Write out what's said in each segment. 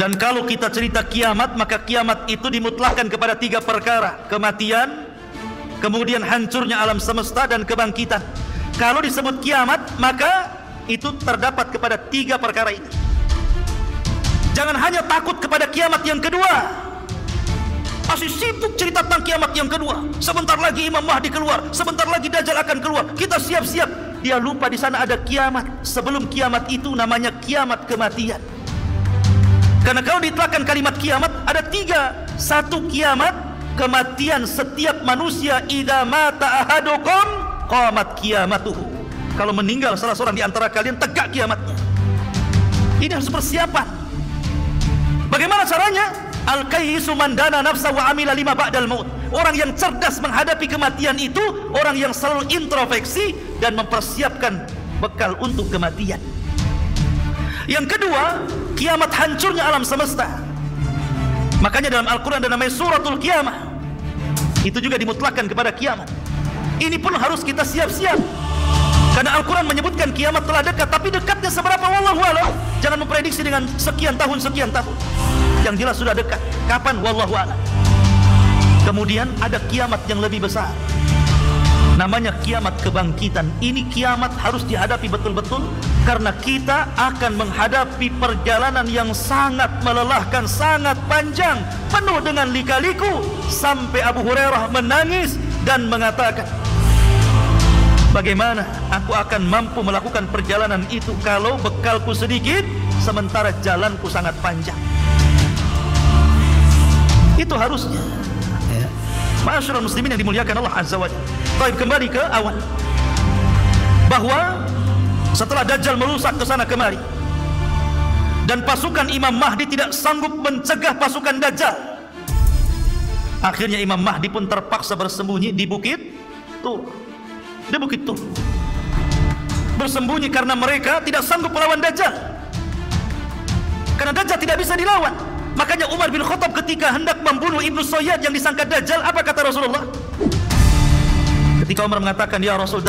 Dan kalau kita cerita kiamat, maka kiamat itu dimutlakkan kepada 3 perkara: kematian, kemudian hancurnya alam semesta, dan kebangkitan. Kalau disebut kiamat, maka itu terdapat kepada 3 perkara ini. Jangan hanya takut kepada kiamat yang kedua. Masih sibuk cerita tentang kiamat yang kedua. Sebentar lagi Imam Mahdi keluar, sebentar lagi Dajjal akan keluar. Kita siap-siap. Dia lupa di sana ada kiamat. Sebelum kiamat itu namanya kiamat kematian. Karena kalau ditlakkan kalimat kiamat ada 3. 1, kiamat kematian setiap manusia. Idza mata ahadukum qamat qiyamatuhu. Kalau meninggal salah seorang di antara kalian, tegak kiamatnya. Ini harus persiapan. Bagaimana caranya? Al-kayyisu man dana nafsa wa amila lima ba'dal maut. Orang yang cerdas menghadapi kematian itu orang yang selalu introspeksi dan mempersiapkan bekal untuk kematian. Yang kedua, kiamat hancurnya alam semesta. Makanya dalam Al-Quran ada namanya suratul Qiyamah. Itu juga dimutlakkan kepada kiamat. Ini pun harus kita siap-siap. Karena Al-Quran menyebutkan kiamat telah dekat, tapi dekatnya seberapa wallahu a'lam. Jangan memprediksi dengan sekian tahun. Yang jelas sudah dekat. Kapan? Wallahu a'lam. Kemudian ada kiamat yang lebih besar, namanya kiamat kebangkitan. Ini kiamat harus dihadapi betul-betul, karena kita akan menghadapi perjalanan yang sangat melelahkan, sangat panjang, penuh dengan lika-liku. Sampai Abu Hurairah menangis dan mengatakan, bagaimana aku akan mampu melakukan perjalanan itu kalau bekalku sedikit, sementara jalanku sangat panjang. Itu harusnya, ya. Ma'asyiral muslimin yang dimuliakan Allah Azza wa Jalla. Baik, kembali ke awal, bahwa setelah Dajjal merusak ke sana kemari dan pasukan Imam Mahdi tidak sanggup mencegah pasukan Dajjal, akhirnya Imam Mahdi pun terpaksa bersembunyi di Bukit Tur. Di Bukit Tur bersembunyi karena mereka tidak sanggup melawan Dajjal. Karena Dajjal tidak bisa dilawan. Makanya Umar bin Khattab ketika hendak membunuh Ibnu Sayyad yang disangka Dajjal, apa kata Rasulullah? Ketika Umar mengatakan, ya Rasul,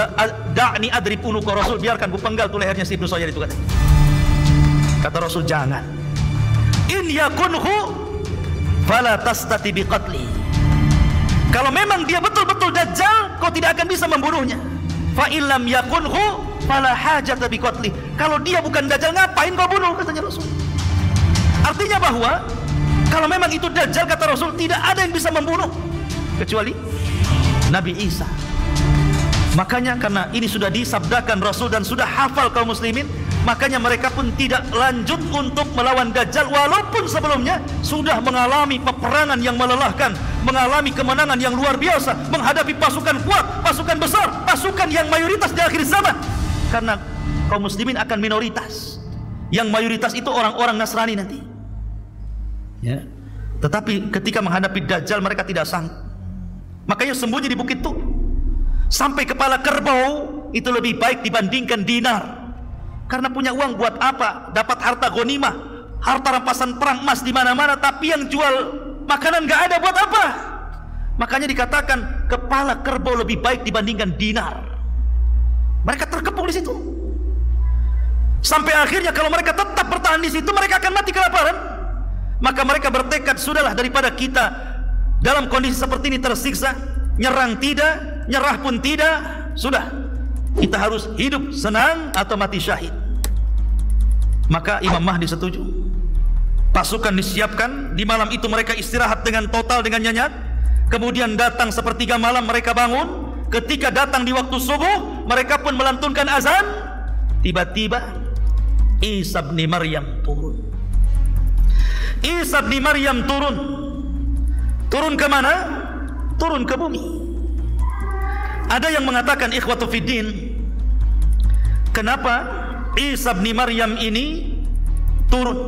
da'ni adrib unuqa, Rasul, biarkan ku penggal tuh lehernya si Ibnu Sayyad itu, kata Rasul, jangan. In yakunhu fala tastati biqatli. Kalau memang dia betul-betul Dajjal, kau tidak akan bisa membunuhnya. Fa illam yakunhu fala hajata biqatli. Kalau dia bukan Dajjal, ngapain kau bunuh, katanya Rasul. Artinya bahwa kalau memang itu Dajjal, kata Rasul, tidak ada yang bisa membunuh kecuali Nabi Isa. Makanya karena ini sudah disabdakan Rasul dan sudah hafal kaum muslimin, makanya mereka pun tidak lanjut untuk melawan Dajjal, walaupun sebelumnya sudah mengalami peperangan yang melelahkan, mengalami kemenangan yang luar biasa, menghadapi pasukan kuat, pasukan besar, pasukan yang mayoritas di akhir zaman. Karena kaum muslimin akan minoritas, yang mayoritas itu orang-orang Nasrani nanti, ya. Tetapi ketika menghadapi Dajjal mereka tidak sanggup. Makanya sembunyi di Bukit Tur. Sampai kepala kerbau itu lebih baik dibandingkan dinar. Karena punya uang buat apa? Dapat harta ghanimah, harta rampasan perang, emas di mana-mana, tapi yang jual makanan nggak ada, buat apa? Makanya dikatakan kepala kerbau lebih baik dibandingkan dinar. Mereka terkepung di situ. Sampai akhirnya kalau mereka tetap bertahan di situ, mereka akan mati kelaparan. Maka mereka bertekad, sudahlah, daripada kita dalam kondisi seperti ini tersiksa, nyerang tidak, nyerah pun tidak, sudah, kita harus hidup senang atau mati syahid. Maka Imam Mahdi setuju. Pasukan disiapkan. Di malam itu mereka istirahat dengan total, dengan nyenyak. Kemudian datang sepertiga malam mereka bangun. Ketika datang di waktu subuh, mereka pun melantunkan azan. Tiba-tiba Isa bin Maryam turun. Isa bin Maryam turun. Turun ke mana? Turun ke bumi. Ada yang mengatakan, ikhwatu fiddin, kenapa Isa bin Maryam ini turun?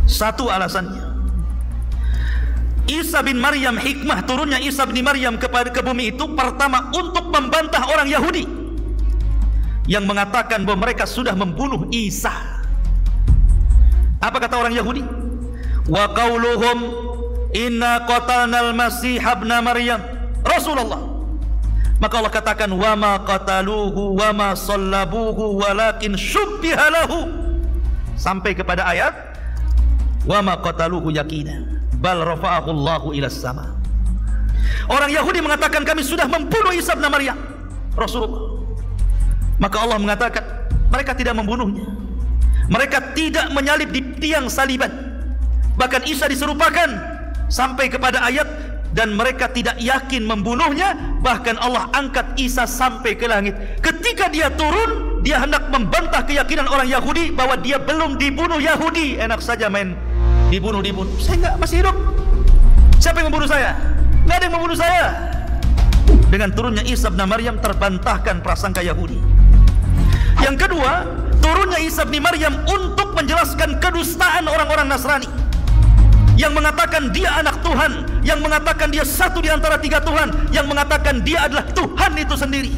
Satu alasannya, Isa bin Maryam, hikmah turunnya Isa bin Maryam ke bumi itu, pertama untuk membantah orang Yahudi yang mengatakan bahwa mereka sudah membunuh Isa. Apa kata orang Yahudi? Wa qauluhum inna qatalnal masih ibn Maryam Rasulullah. Maka Allah katakan, wa ma qataluhu wa ma sallabuhu walakin syubbiha lahu, sampai kepada ayat wa ma qataluhu yaqina bal rafa'ahu Allahu ila sama. Orang Yahudi mengatakan kami sudah membunuh Isa bin Maryam, Rasulullah. Maka Allah mengatakan mereka tidak membunuhnya. Mereka tidak menyalib di tiang saliban. Bahkan Isa diserupakan sampai kepada ayat, dan mereka tidak yakin membunuhnya. Bahkan Allah angkat Isa sampai ke langit. Ketika dia turun, dia hendak membantah keyakinan orang Yahudi bahwa dia belum dibunuh Yahudi. Enak saja main dibunuh. Saya enggak, masih hidup. Siapa yang membunuh saya? Enggak ada yang membunuh saya. Dengan turunnya Isa bin Maryam terbantahkan prasangka Yahudi. Yang kedua, turunnya Isa bin Maryam untuk menjelaskan kedustaan orang-orang Nasrani yang mengatakan dia anak Tuhan, yang mengatakan dia satu di antara tiga Tuhan, yang mengatakan dia adalah Tuhan itu sendiri.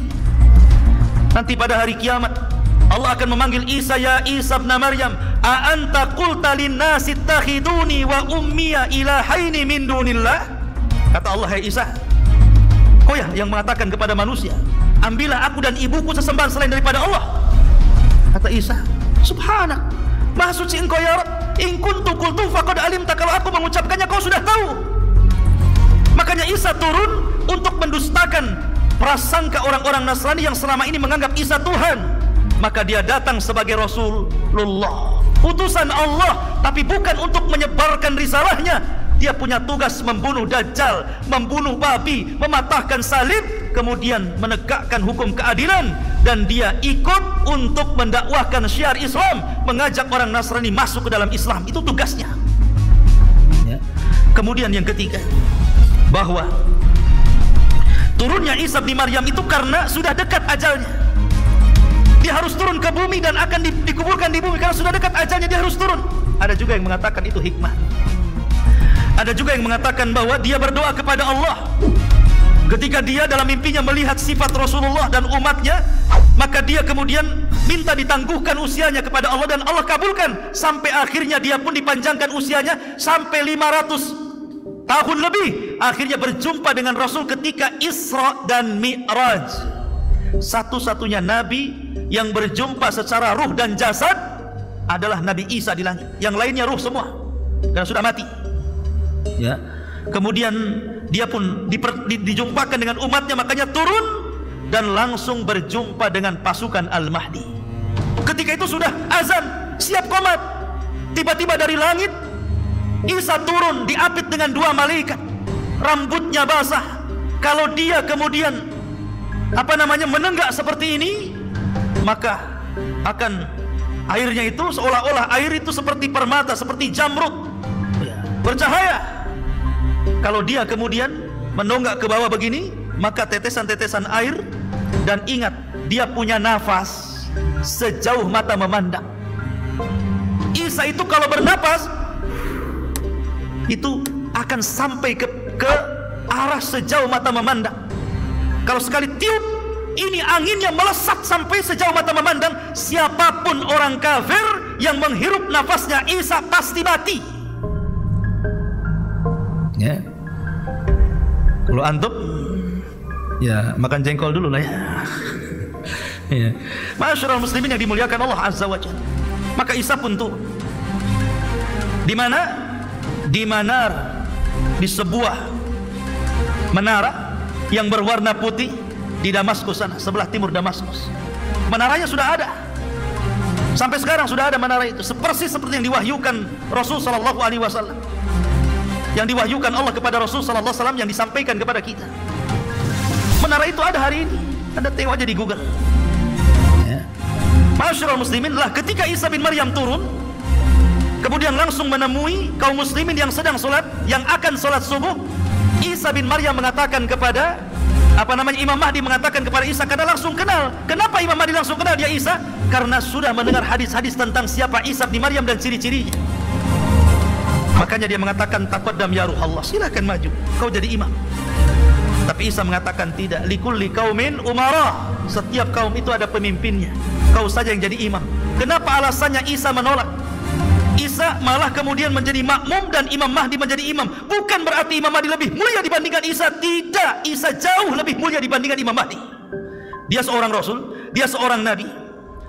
Nanti pada hari kiamat Allah akan memanggil Isa, ya Isa bin Maryam, a anta qulta linnasi ittakhiduni wa ummiya ilahaini min dunillah. Kata Allah, hai Isa, kau ya yang mengatakan kepada manusia, ambillah aku dan ibuku sesembahan selain daripada Allah. Kata Isa, subhanak, maha suci engkau ya Rabb. In kuntu qultu faqad alimta, kalau aku mengucapkannya kau sudah tahu. Makanya Isa turun untuk mendustakan prasangka orang-orang Nasrani yang selama ini menganggap Isa Tuhan. Maka dia datang sebagai Rasulullah, utusan Allah, tapi bukan untuk menyebarkan risalahnya. Dia punya tugas membunuh Dajjal, membunuh babi, mematahkan salib, kemudian menegakkan hukum keadilan. Dan dia ikut untuk mendakwahkan syiar Islam, mengajak orang Nasrani masuk ke dalam Islam. Itu tugasnya ya. Kemudian yang ketiga, bahwa turunnya Isa bin Maryam itu karena sudah dekat ajalnya. Dia harus turun ke bumi dan akan dikuburkan di bumi. Karena sudah dekat ajalnya, dia harus turun. Ada juga yang mengatakan itu hikmah. Ada juga yang mengatakan bahwa dia berdoa kepada Allah ketika dia dalam mimpinya melihat sifat Rasulullah dan umatnya, maka dia kemudian minta ditangguhkan usianya kepada Allah, dan Allah kabulkan. Sampai akhirnya dia pun dipanjangkan usianya sampai 500 tahun lebih. Akhirnya berjumpa dengan Rasul ketika Isra dan Mi'raj. Satu-satunya Nabi yang berjumpa secara ruh dan jasad adalah Nabi Isa di langit. Yang lainnya ruh semua karena sudah mati ya. Kemudian dia pun dijumpakan dengan umatnya, makanya turun dan langsung berjumpa dengan pasukan Al-Mahdi. Ketika itu sudah azan, siap qomat. Tiba-tiba dari langit Isa turun diapit dengan dua malaikat, rambutnya basah. Kalau dia kemudian menenggak seperti ini, maka akan airnya itu seolah-olah air itu seperti permata, seperti jamrud bercahaya. Kalau dia kemudian menonggak ke bawah begini, maka tetesan-tetesan air. Dan ingat, dia punya nafas sejauh mata memandang. Isa itu kalau bernapas itu akan sampai ke arah sejauh mata memandang. Kalau sekali tiup, ini anginnya melesat sampai sejauh mata memandang. Siapapun orang kafir yang menghirup nafasnya Isa pasti mati ya. Kalau antum ya makan jengkol dulu lah ya. Ya. Masyarul muslimin yang dimuliakan Allah Azza wa Jalla. Maka Isa pun turun. Di mana? Di menara, di sebuah menara yang berwarna putih di Damaskus sana, sebelah timur Damaskus. Menaranya sudah ada. Sampai sekarang sudah ada menara itu, persis seperti yang diwahyukan Rasul sallallahu alaihi wasallam. Yang diwahyukan Allah kepada Rasul sallallahu alaihi wasallam, yang disampaikan kepada kita. Menara itu ada hari ini. Anda tengok aja di Google. Ya. Masyarul muslimin, lah ketika Isa bin Maryam turun, kemudian langsung menemui kaum muslimin yang sedang sholat, yang akan sholat subuh. Isa bin Maryam mengatakan kepada Imam Mahdi mengatakan kepada Isa, karena langsung kenal. Kenapa Imam Mahdi langsung kenal dia Isa? Karena sudah mendengar hadis-hadis tentang siapa Isa bin Maryam dan ciri-cirinya. Makanya dia mengatakan, taqaddam ya ruh Allah, silakan maju, kau jadi imam. Tapi Isa mengatakan tidak, likulli qaumin umara, setiap kaum itu ada pemimpinnya, kau saja yang jadi imam. Kenapa alasannya Isa menolak? Isa malah kemudian menjadi makmum dan Imam Mahdi menjadi imam. Bukan berarti Imam Mahdi lebih mulia dibandingkan Isa, tidak. Isa jauh lebih mulia dibandingkan Imam Mahdi. Dia seorang Rasul, dia seorang Nabi,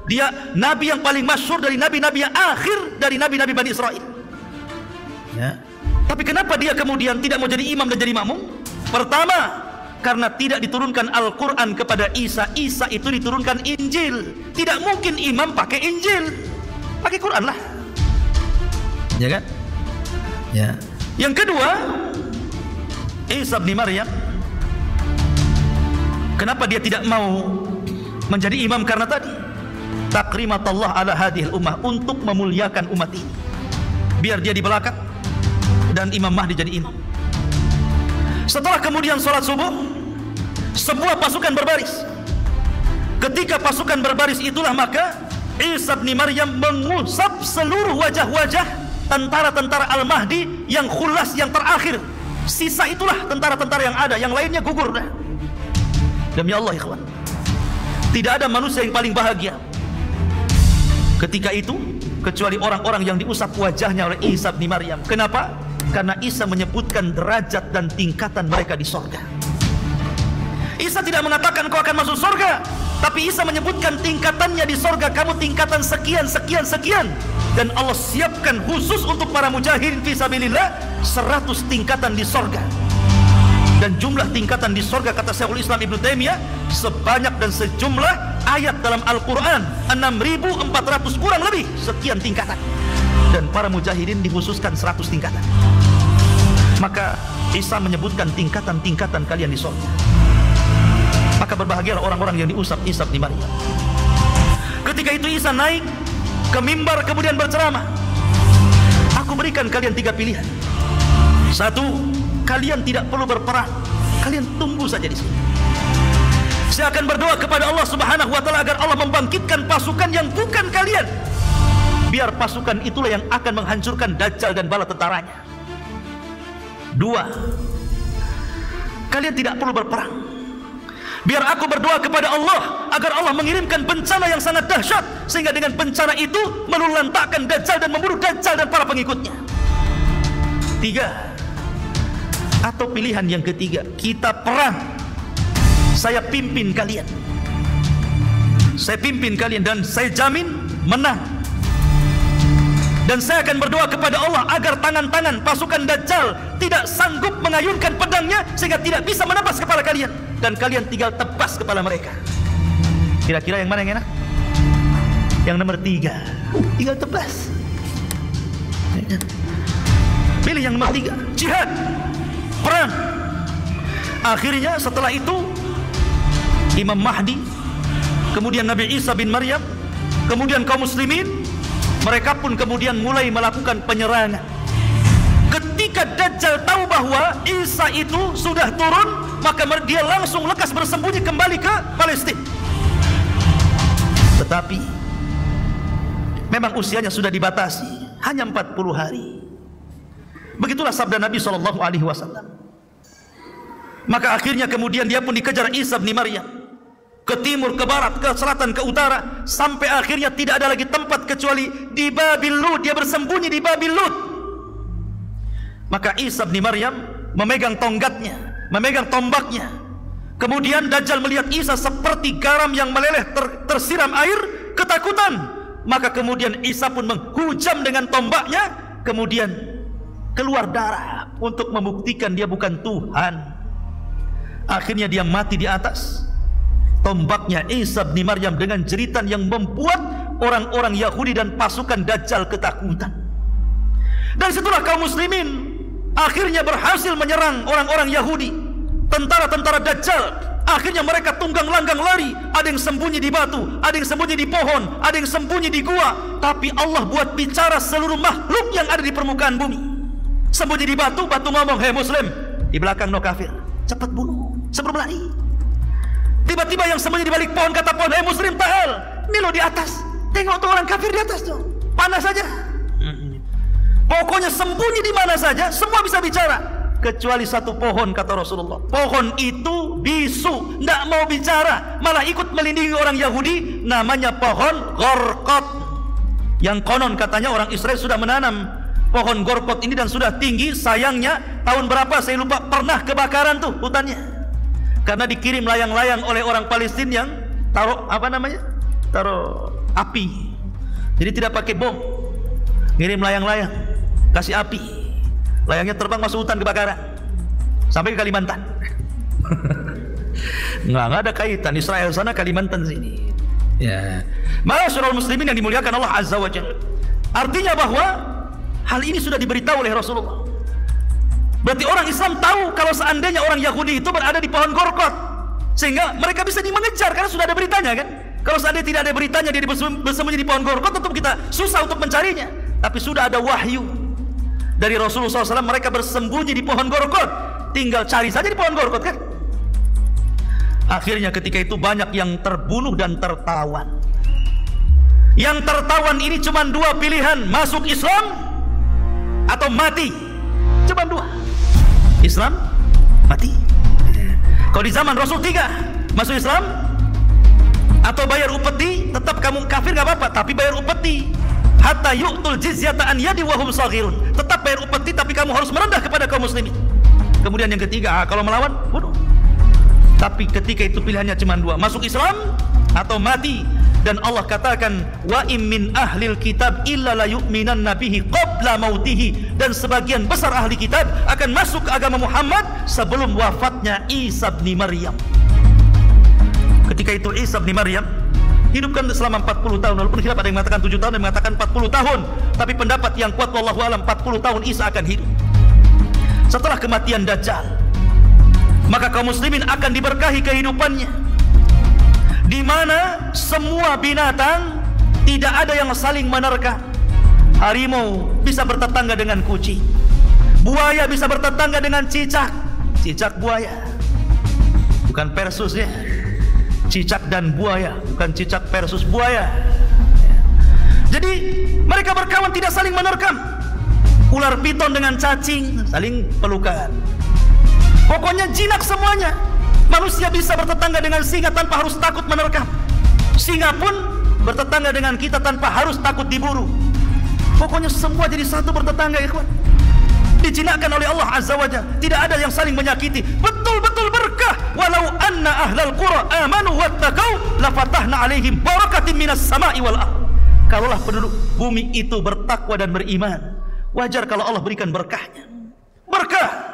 dia Nabi yang paling masyhur dari Nabi-Nabi yang akhir dari Nabi-Nabi Bani Israel. Ya. Tapi kenapa dia kemudian tidak mau jadi imam dan jadi makmum? Pertama, karena tidak diturunkan Al-Quran kepada Isa. Isa itu diturunkan Injil. Tidak mungkin imam pakai Injil, pakai Quran lah, ya kan? Ya. Yang kedua, Isa bin Maryam, kenapa dia tidak mau menjadi imam? Karena tadi takrimatullah ala hadhil ummah, untuk memuliakan umat ini, biar dia di belakang dan Imam Mahdi jadi imam. Setelah kemudian sholat subuh, sebuah pasukan berbaris. Ketika pasukan berbaris itulah maka Isa bin Maryam mengusap seluruh wajah-wajah tentara-tentara Al-Mahdi yang khulas, yang terakhir. Sisa itulah tentara-tentara yang ada, yang lainnya gugur dah. Demi Allah ikhwan, tidak ada manusia yang paling bahagia ketika itu kecuali orang-orang yang diusap wajahnya oleh Isa bin Maryam. Kenapa? Karena Isa menyebutkan derajat dan tingkatan mereka di sorga. Isa tidak mengatakan kau akan masuk sorga, tapi Isa menyebutkan tingkatannya di sorga. Kamu tingkatan sekian, sekian, sekian. Dan Allah siapkan khusus untuk para mujahidin fisabilillah 100 tingkatan di sorga. Dan jumlah tingkatan di sorga, kata Syekhul Islam Ibnu Taimiyah, sebanyak dan sejumlah ayat dalam Al-Quran 6.400 kurang lebih sekian tingkatan. Dan para mujahidin dikhususkan 100 tingkatan. Maka Isa menyebutkan tingkatan-tingkatan kalian di sorga. Maka berbahagialah orang-orang yang diusap Isa bin Maryam. Ketika itu Isa naik ke mimbar kemudian berceramah. Aku berikan kalian 3 pilihan. 1, kalian tidak perlu berperang, kalian tunggu saja di sini. Saya akan berdoa kepada Allah Subhanahu wa taala agar Allah membangkitkan pasukan yang bukan kalian. Biar pasukan itulah yang akan menghancurkan Dajjal dan bala tentaranya. 2, kalian tidak perlu berperang. Biar aku berdoa kepada Allah agar Allah mengirimkan bencana yang sangat dahsyat, sehingga dengan bencana itu meluluhlantakkan Dajjal dan membunuh Dajjal dan para pengikutnya. 3, atau pilihan yang ketiga, kita perang. Saya pimpin kalian. Saya pimpin kalian dan saya jamin menang. Dan saya akan berdoa kepada Allah agar tangan-tangan pasukan Dajjal tidak sanggup mengayunkan pedangnya sehingga tidak bisa menebas kepala kalian, dan kalian tinggal tebas kepala mereka. Kira-kira yang mana yang enak? Yang nomor 3, tinggal tebas. Pilih yang nomor 3, jihad, perang. Akhirnya setelah itu Imam Mahdi, kemudian Nabi Isa bin Maryam, kemudian kaum muslimin, mereka pun kemudian mulai melakukan penyerangan. Ketika Dajjal tahu bahwa Isa itu sudah turun, maka dia langsung lekas bersembunyi kembali ke Palestina. Tetapi memang usianya sudah dibatasi, hanya 40 hari. Begitulah sabda Nabi SAW. Maka akhirnya kemudian dia pun dikejar Isa bin Maryam, ke timur, ke barat, ke selatan, ke utara, sampai akhirnya tidak ada lagi tempat kecuali di Babil Lud. Dia bersembunyi di Babil Lud. Maka Isa bin Maryam memegang tonggatnya, memegang tombaknya. Kemudian Dajjal melihat Isa seperti garam yang meleleh tersiram air, ketakutan. Maka kemudian Isa pun menghujam dengan tombaknya, kemudian keluar darah untuk membuktikan dia bukan Tuhan. Akhirnya dia mati di atas tombaknya Isa bin Maryam dengan jeritan yang membuat orang-orang Yahudi dan pasukan Dajjal ketakutan. Dan setelah kaum muslimin akhirnya berhasil menyerang orang-orang Yahudi, tentara-tentara Dajjal, akhirnya mereka tunggang langgang lari. Ada yang sembunyi di batu, ada yang sembunyi di pohon, ada yang sembunyi di gua. Tapi Allah buat bicara seluruh makhluk yang ada di permukaan bumi. Sembunyi di batu, batu ngomong, "Hei muslim, di belakang no kafir, cepat bunuh sebelum lari." Tiba-tiba yang sembunyi di balik pohon kata pohon, "Hei muslim, ta'al, ini lo di atas, tengok tuh orang kafir di atas tuh, panas saja." Pokoknya sembunyi di mana saja, semua bisa bicara, kecuali satu pohon, kata Rasulullah. Pohon itu bisu, tidak mau bicara, malah ikut melindungi orang Yahudi. Namanya pohon Gorkot, yang konon katanya orang Israel sudah menanam pohon Gorkot ini dan sudah tinggi. Sayangnya tahun berapa saya lupa, pernah kebakaran tuh hutannya, karena dikirim layang-layang oleh orang Palestina yang taruh taruh api. Jadi tidak pakai bom, ngirim layang-layang, kasih api. layangnya terbang masuk hutan kebakaran sampai ke Kalimantan. Nggak ada kaitan, Israel sana, Kalimantan sini. Ya, ma'asyiral muslimin yang dimuliakan Allah Azza wa Jalla. Artinya bahwa hal ini sudah diberitahu oleh Rasulullah. Berarti orang Islam tahu kalau seandainya orang Yahudi itu berada di pohon Gorkot, sehingga mereka bisa mengejar karena sudah ada beritanya kan. Kalau seandainya tidak ada beritanya, dia bersembunyi di pohon Gorkot, tentu kita susah untuk mencarinya. Tapi sudah ada wahyu dari Rasulullah SAW, mereka bersembunyi di pohon Gorkot, tinggal cari saja di pohon Gorkot kan. Akhirnya ketika itu banyak yang terbunuh dan tertawan. Yang tertawan ini cuma dua pilihan, masuk Islam atau mati. Cuma dua, Islam, mati. Kalau di zaman Rasul 3, masuk Islam atau bayar upeti. Tetap kamu kafir gak apa-apa, tapi bayar upeti. Hatta yu'tul jizyata an yadi wa hum saghirun. Tetap bayar upeti, tapi kamu harus merendah kepada kaum muslimin. Kemudian yang ketiga, kalau melawan, bunuh. Tapi ketika itu pilihannya cuma dua, masuk Islam atau mati. Dan Allah katakan, wa im min ahlil kitab illa la yu'minanna bihi qabla mautihi. Dan sebagian besar ahli kitab akan masuk ke agama Muhammad sebelum wafatnya Isa bin Maryam. Ketika itu Isa bin Maryam hidupkan selama 40 tahun. Walaupun khilaf, ada yang mengatakan 7 tahun, ada yang mengatakan 40 tahun. Tapi pendapat yang kuat wallahu alam 40 tahun Isa akan hidup. Setelah kematian Dajjal, maka kaum muslimin akan diberkahi kehidupannya, di mana semua binatang tidak ada yang saling menerkam. Harimau bisa bertetangga dengan kucing, buaya bisa bertetangga dengan cicak. Cicak buaya, bukan versus ya. Cicak dan buaya, bukan cicak versus buaya. Jadi mereka berkawan tidak saling menerkam. Ular piton dengan cacing saling pelukan. Pokoknya jinak semuanya. Manusia bisa bertetangga dengan singa tanpa harus takut menerkam. Singa pun bertetangga dengan kita tanpa harus takut diburu. Pokoknya semua jadi satu bertetangga, ikhwan. Dijinakkan oleh Allah Azza wa Jalla. Tidak ada yang saling menyakiti. Betul-betul berkah. Walau anna ahlal qura amanu wattaqau lafatahna alaihim barakatin minas sama'i wal ardh. Kalaulah penduduk bumi itu bertakwa dan beriman, wajar kalau Allah berikan berkahnya. Berkah